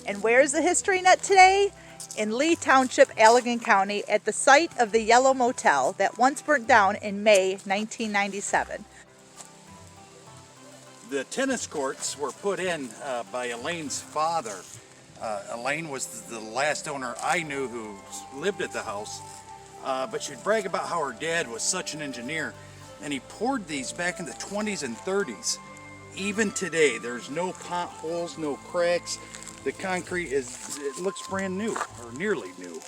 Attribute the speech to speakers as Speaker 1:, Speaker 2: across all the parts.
Speaker 1: And where's the History Nut today? In Lee Township, Allegan County, at the site of the Yellow Motel that once burnt down in May 1997.
Speaker 2: The tennis courts were put in by Elaine's father. Elaine was the last owner I knew who lived at the house, but she'd brag about how her dad was such an engineer, and he poured these back in the 20s and 30s. Even today, there's no potholes, no cracks. The concrete it looks brand new, or nearly new.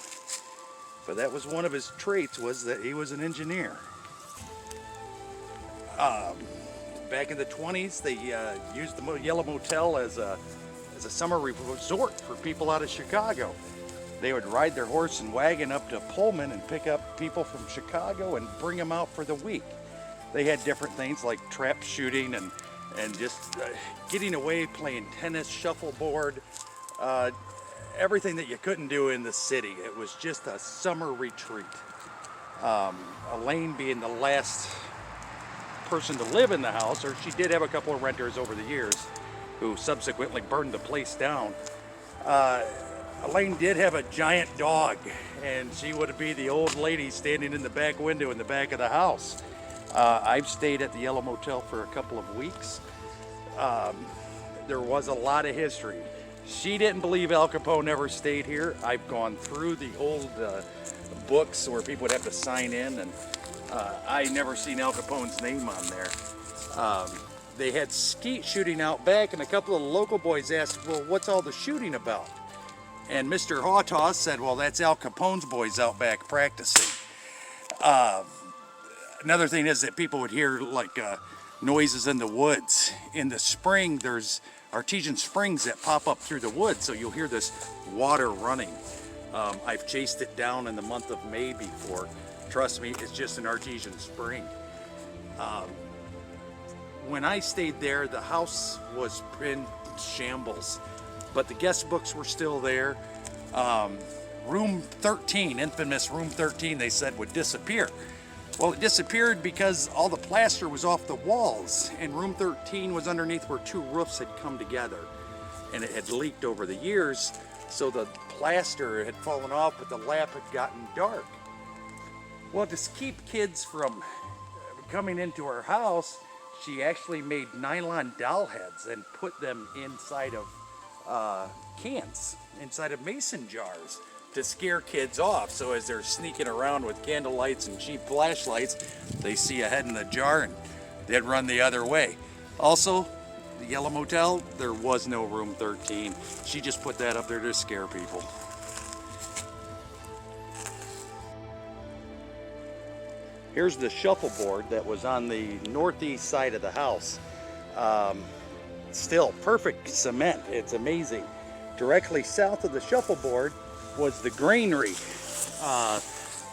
Speaker 2: But that was one of his traits, was that he was an engineer. Back in the 20s, they used the Yellow Motel as a summer resort for people out of Chicago. They would ride their horse and wagon up to Pullman and pick up people from Chicago and bring them out for the week. They had different things like trap shooting and just getting away, playing tennis, shuffleboard, everything that you couldn't do in the city. It was just a summer retreat. Elaine being the last person to live in the house, or she did have a couple of renters over the years who subsequently burned the place down. Elaine did have a giant dog, and she would be the old lady standing in the back window in the back of the house. I've stayed at the Yellow Motel for a couple of weeks. There was a lot of history. She didn't believe Al Capone ever stayed here. I've gone through the old books where people would have to sign in, and I never seen Al Capone's name on there. They had skeet shooting out back, and a couple of local boys asked, well, what's all the shooting about? And Mr. Hawtaw said, well, that's Al Capone's boys out back practicing. Another thing is that people would hear like noises in the woods. In the spring, there's artesian springs that pop up through the woods, so you'll hear this water running. I've chased it down in the month of May before. Trust me, it's just an artesian spring. When I stayed there, the house was in shambles, but the guest books were still there. Room 13, infamous room 13, they said would disappear. Well, it disappeared because all the plaster was off the walls, and room 13 was underneath where two roofs had come together, and it had leaked over the years, so the plaster had fallen off, but the lap had gotten dark. Well, to keep kids from coming into her house, she actually made nylon doll heads and put them inside of cans, inside of mason jars, to scare kids off. So as they're sneaking around with candle lights and cheap flashlights, they see a head in the jar and they'd run the other way. Also, the Yellow Motel, there was no room 13. She just put that up there to scare people. Here's the shuffleboard that was on the northeast side of the house. Still perfect cement, it's amazing. Directly south of the shuffleboard was the granary.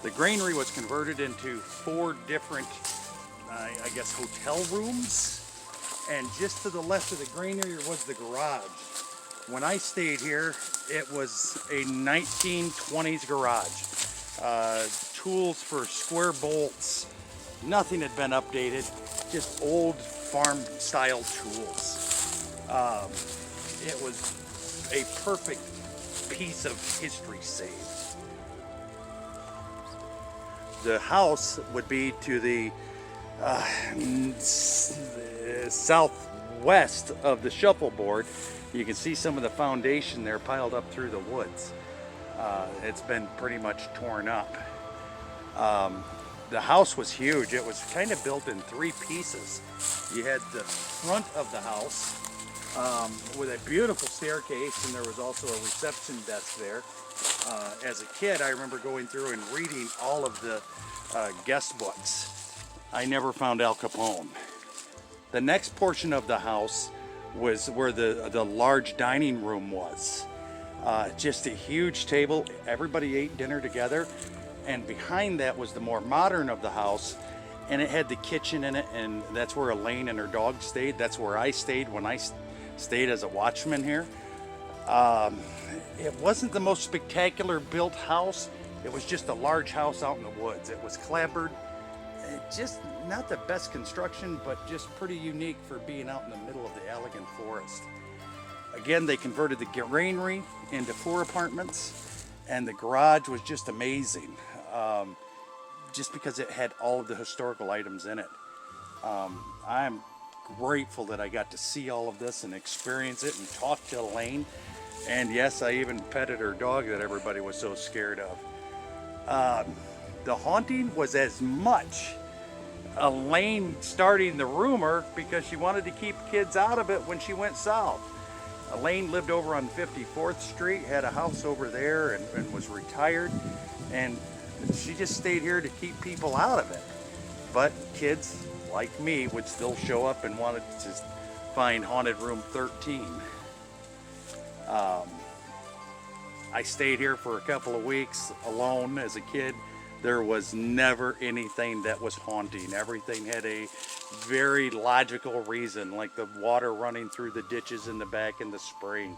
Speaker 2: The granary was converted into 4 different, I guess, hotel rooms. And just to the left of the granary was the garage. When I stayed here, it was a 1920s garage. Tools for square bolts. Nothing had been updated, just old farm style tools. It was a perfect piece of history saved. The house would be to the southwest of the shuffleboard. You can see some of the foundation there piled up through the woods. It's been pretty much torn up. The house was huge. It was kind of built in 3 pieces. You had the front of the house with a beautiful staircase, and there was also a reception desk there. As a kid, I remember going through and reading all of the guest books. I never found Al Capone. The next portion of the house was where the large dining room was. Just a huge table. Everybody ate dinner together. And behind that was the more modern of the house, and it had the kitchen in it, and that's where Elaine and her dog stayed. That's where I stayed when I stayed as a watchman here. It wasn't the most spectacular built house. It was just a large house out in the woods. It was clapboard. Just not the best construction, but just pretty unique for being out in the middle of the Allegan forest. Again, they converted the granary into 4 apartments, and the garage was just amazing, just because it had all of the historical items in it. I'm grateful that I got to see all of this and experience it and talk to Elaine. And yes, I even petted her dog that everybody was so scared of. The haunting was as much Elaine starting the rumor because she wanted to keep kids out of it when she went south. Elaine lived over on 54th Street, had a house over there, and was retired. And she just stayed here to keep people out of it. But kids like me would still show up and wanted to find haunted room 13. I stayed here for a couple of weeks alone as a kid. There was never anything that was haunting. Everything had a very logical reason, like the water running through the ditches in the back in the spring.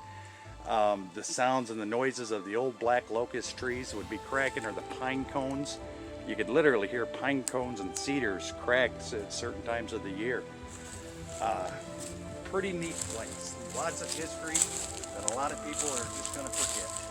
Speaker 2: The sounds and the noises of the old black locust trees would be cracking, or the pine cones. You could literally hear pine cones and cedars crack at certain times of the year. Pretty neat place. Lots of history that a lot of people are just going to forget.